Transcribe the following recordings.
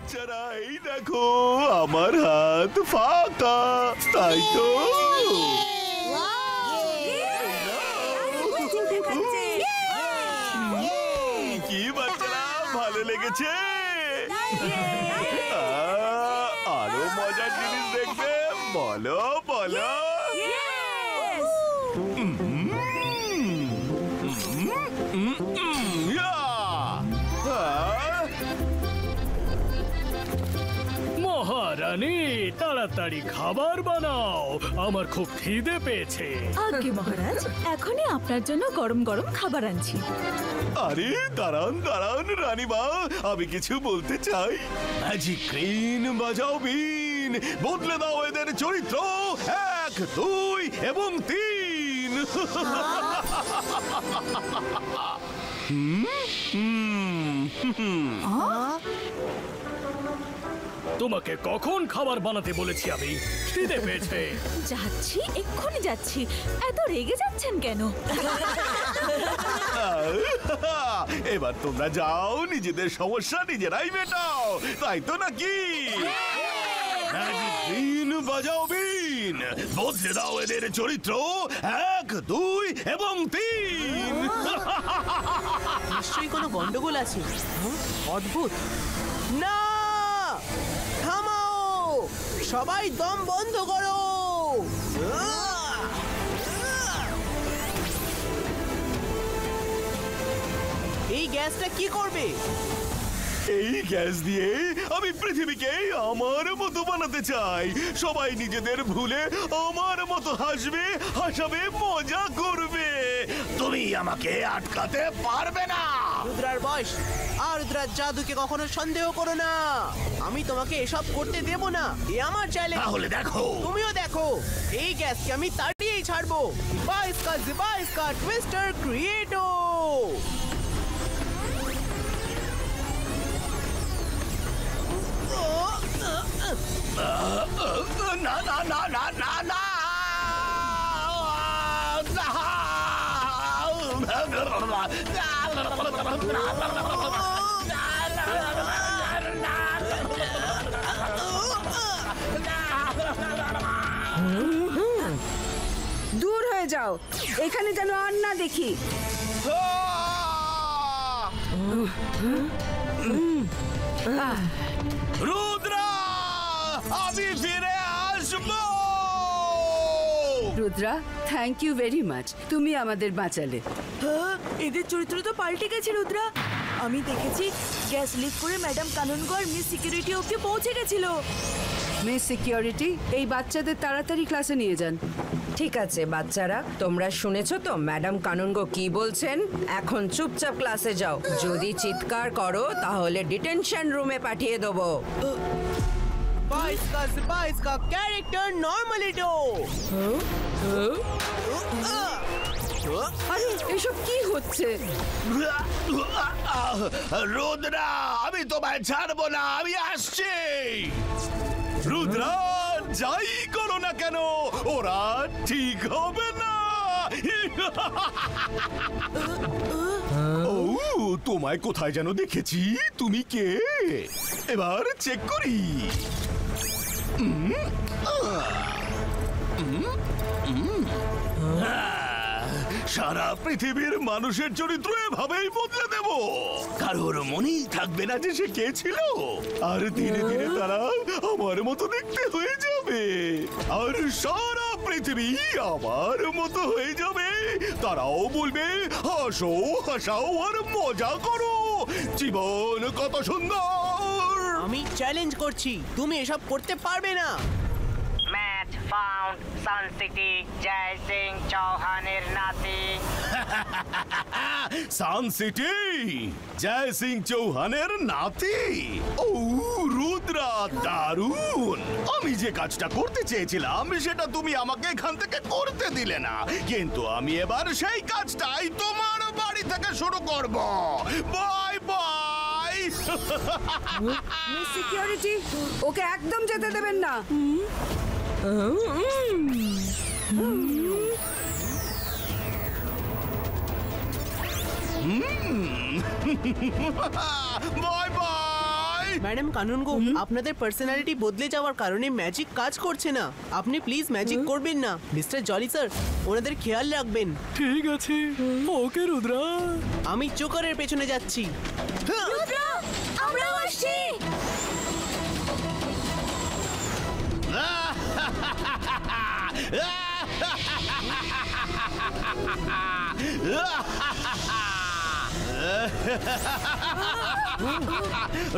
বাচ্চারা এই দেখো আমার হাত ফাঁকা, তাই তো? কি বাচ্চারা ভালো লেগেছে? আরো মজার জিনিস দেখবে? বলো বলো। মহারানী তাড়াতাড়ি খাবার বানাও, আমার খুব খিদে পেয়েছে। আগে মহারাজ, এখনই আপনার জন্য গরম গরম খাবার আনছি। আরে দাঁড়ান দাঁড়ান রানীমা, আমি কিছু বলতে চাই। ম্যাজিক গ্রিন বাজাও বিন, বদলে দাও এদের চরিত্র 1, 2 এবং 3। তোমাকে কখন খাবার বানাতে বলেছি আমি? খিদে পেয়েছে। যাচ্ছি, এক্ষুনি যাচ্ছি। এত রেগে যাচ্ছেন কেন? এবার তোমরা যাও, নিজেদের সমস্যা নিজেরাই মেটাও, তাই তো নাকি? ম্যাজিক গ্রিন বাজাও বিন, বদলে দাও এদের চরিত্র 1, 2 এবং 3। নিশ্চয়ই কোনো গন্ডগোল আছে। অদ্ভুত। না, থামাও, সবাই দম বন্ধ করো। এই গ্যাসটা কি করবে? এই গ্যাস দিয়ে আমি পৃথিবীকে আমার মতো বানাতে চাই। সবাই নিজেদের ভুলে আমার মতো হাসবে, হাসাবে, মজা করবে। তুমি আমাকে আটকাতে পারবে না। রুদ্রার বয়স আর রুদ্রার জাদুকে কখনো সন্দেহ করো না। আমি তোমাকে এসব করতে দেব না, এ আমার চ্যালেঞ্জ। তাহলে দেখো, তুমিও দেখো, এই গ্যাসকে আমি তাড়িয়েই ছাড়বো। জিবাইস্কা টুইস্টার ক্রিয়েটো। না না না না না না, দূর হয়ে যাও, এখানে যেন আর না দেখি। রুদ্রা, আমি ফিরে আসবো। Rudra, thank you very much, তুমি আমাদের বাঁচালে। এদের চরিত্র তো পাল্টে গেছে রুদ্রা। আমি দেখেছি গ্যাস লিক করে ম্যাডাম কানুনগো আর মিস সিকিউরিটি অবধি পৌঁছে গেছিল। মিস সিকিউরিটি, এই বাচ্চাদের তাড়াতাড়ি ক্লাসে নিয়ে যান। ঠিক আছে বাচ্চারা, তোমরা শুনেছো তো ম্যাডাম কানুনগো কি বলছেন? এখন চুপচাপ ক্লাসে যাও। যদি চিৎকার করো তাহলে ডিটেনশন রুমে পাঠিয়ে দেবো। জিবাইস্কা ক্যারেক্টার নরমালিটো। আরে এসব কি হচ্ছে? রুদ্রা, আমি তোমায় ছাড়বো না, আমি আসছি। রুদ্রা, যাই করো না কেন, ওরা ঠিক হবে না। ও, তোমায় কোথায় যেন দেখেছি। তুমি কে? এবার চেক করি। সারা পৃথিবীর মানুষের চরিত্র এভাবেই বদলে দেব। কারোর মনেই থাকবে না যে সে কে ছিল। আর ধীরে ধীরে তারা আমার মতো দেখতে হয়ে যাবে, আর সারা পৃথিবী আমার মতো হয়ে যাবে। তারাও বলবে হাসো, হাসাও আর মজা করো, জীবন কত সুন্দর। আমি চ্যালেঞ্জ করছি, তুমি এসব করতে পারবে না। ম্যাচ ফাউন্ড সান সিটি, জয় সিং চৌহানের নাতি। সান সিটি, জয় সিং চৌহানের নাতি। ও রুদ্রা, দারুণ। আমি যে কাজটা করতে চেয়েছিলাম সেটা তুমি আমাকে এখান থেকে করতে দিলে না, কিন্তু আমি এবার সেই কাজটাই তোমার বাড়ি থেকে শুরু করব। Bye bye. মিস সিকিউরিটি, ওকে একদম যেতে দেবেন না। Bye bye. ম্যাডাম কানুনগো, আপনাদের পার্সোনালিটি বদলে যাওয়ার কারণে ম্যাজিক কাজ করছে না। আপনি প্লিজ ম্যাজিক করবেন না। মিস্টার জলি স্যার, ওনাদের খেয়াল রাখবেন। ঠিক আছে, ওকে রুদ্রা। আমি জোকারের পেছনে যাচ্ছি। আমরাও আসছি।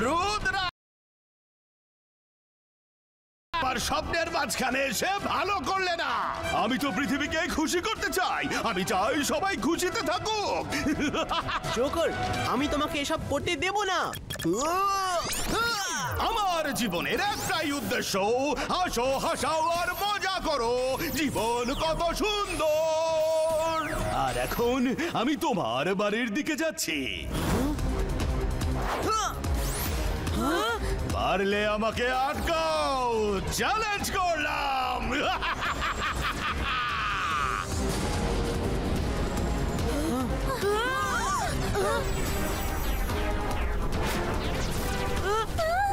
রুদ্রা আমার স্বপ্নের মাঝখানে এসে ভালো করলে না। আমি তো পৃথিবীকে খুশি করতে চাই। আমি চাই সবাই খুশিতে থাকুক। জোকার, আমি তোমাকে এসব করতে দেব না। আমার জীবনের একটাই উদ্দেশ্য, হাসো, হাসাও আর মজা করো। জীবন কত সুন্দর। আর এখন আমি তোমার বাড়ির দিকে যাচ্ছি। পারলে আমাকে আটকাও, চ্যালেঞ্জ করলাম।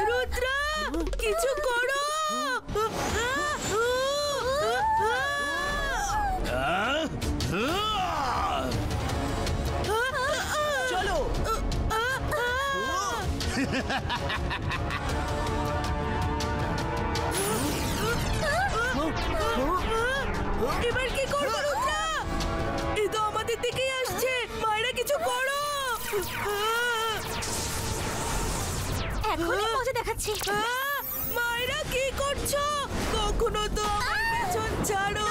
রুদ্রা, কিছু করো। চলো। এবার কি করবো রুদ্রা? এই তো আমাদের দিকেই আসছে। মায়েরা কিছু করো। এখনই মজা দেখাচ্ছি। মায়েরা কি করছো? কখনো তো আমার পেছন ছাড়ো।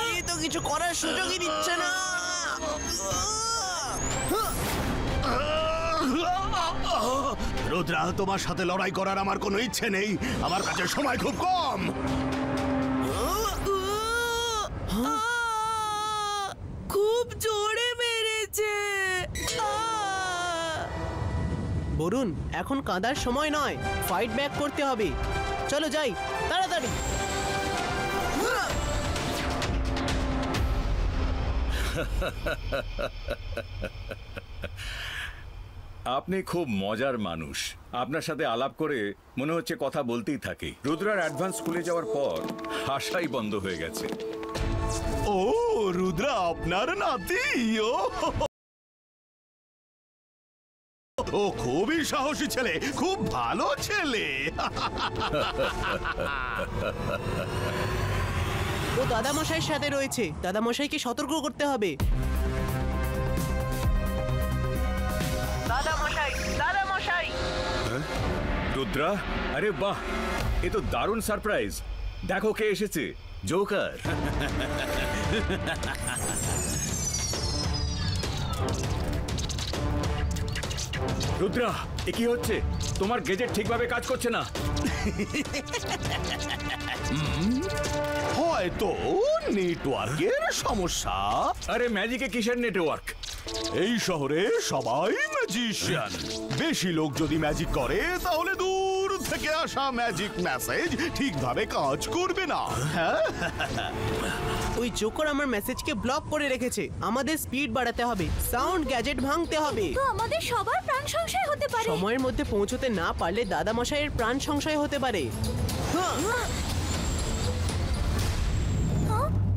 এই তো কিছু করার সুযোগই দিচ্ছে না। রুদ্রা, তোমার সাথে লড়াই করার আমার কোনো ইচ্ছে নেই। আমার কাছে সময় খুব কম। খুব জোরে মেরেছে। বরুণ, এখন কাঁদার সময় নয়, ফাইট ব্যাক করতে হবে। চলো যাই, তাড়াতাড়ি। আপনি খুব মজার মানুষ। আপনার সাথে আলাপ করে মনে হচ্ছে কথা বলতেই থাকি। রুদ্রার অ্যাডভান্স স্কুলে যাওয়ার পর হাসাই বন্ধ হয়ে গেছে। ও রুদ্রা আপনার নাতি। ও খুবই সাহসী ছেলে, খুব ভালো ছেলে। ও দাদামশাইয়ের সাথে রয়েছে। দাদামশাইকে সতর্ক করতে হবে। দাদামশাই, দাদামশাই। রুদ্রা, আরে বাহ, এ তো দারুণ সারপ্রাইজ। দেখো কে এসেছে, জোকার। রুদ্রা, এ কি হচ্ছে? তোমার গেজেট ঠিকভাবে কাজ করছে না। হয়তো নেটওয়ার্কের সমস্যা। আরে ম্যাজিকে কিসের নেটওয়ার্ক? এই শহরে সবাই ম্যাজিশিয়ান। বেশি লোক যদি ম্যাজিক করে তাহলে দূর থেকে আসা ম্যাজিক মেসেজ ঠিকভাবে কাজ করবে না। ওই জোকার আমার মেসেজকে ব্লক করে রেখেছে। আমাদের স্পিড বাড়াতে হবে, সাউন্ড গ্যাজেট ভাঙতে হবে। তো আমাদের সবার প্রাণ সংশয় হতে পারে। সময়ের মধ্যে পৌঁছতে না পারলে দাদামশাইয়ের প্রাণ সংশয় হতে পারে।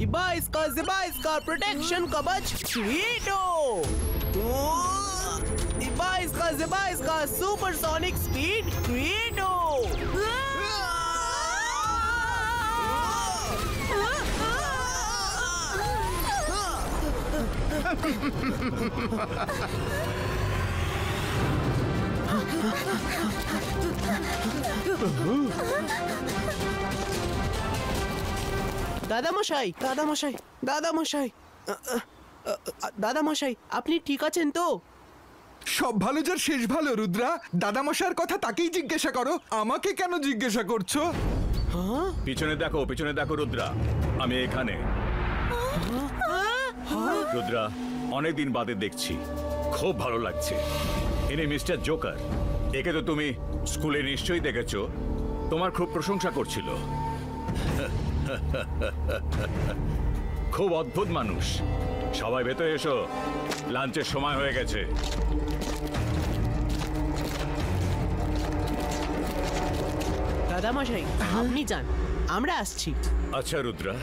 ইবা প্রোটেকশন কবচ ক্রিয়েটো। ইবা সুপারসনিক স্পিড ক্রিয়েটো। দাদামশাই, দাদামশাই, দাদামশাই, দাদামশাই, আপনি ঠিক আছেন তো? সব ভালো যার শেষ ভালো। রুদ্রা, দাদামশাইয়ের কথা তাকেই জিজ্ঞাসা করো, আমাকে কেন জিজ্ঞাসা করছো? পিছনে দেখো রুদ্রা, আমি এখানে। রুদ্রা, অনেকদিন বাদে দেখছি, খুব ভালো লাগছে। ইনি মিস্টার জোকার। একে তো তুমি স্কুলে নিশ্চয়ই দেখেছো, তোমার খুব প্রশংসা করছিল। খুব অদ্ভুত মানুষ। সবাই ভেতরে এসো, লাঞ্চের সময় হয়ে গেছে। দাদামশাই আপনি যান, আমরা আসছি। আচ্ছা রুদ্রা।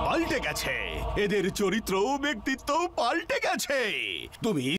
পাল্টে গেছে, এদের চরিত্র ব্যক্তিত্ব পাল্টে গেছে। তুমি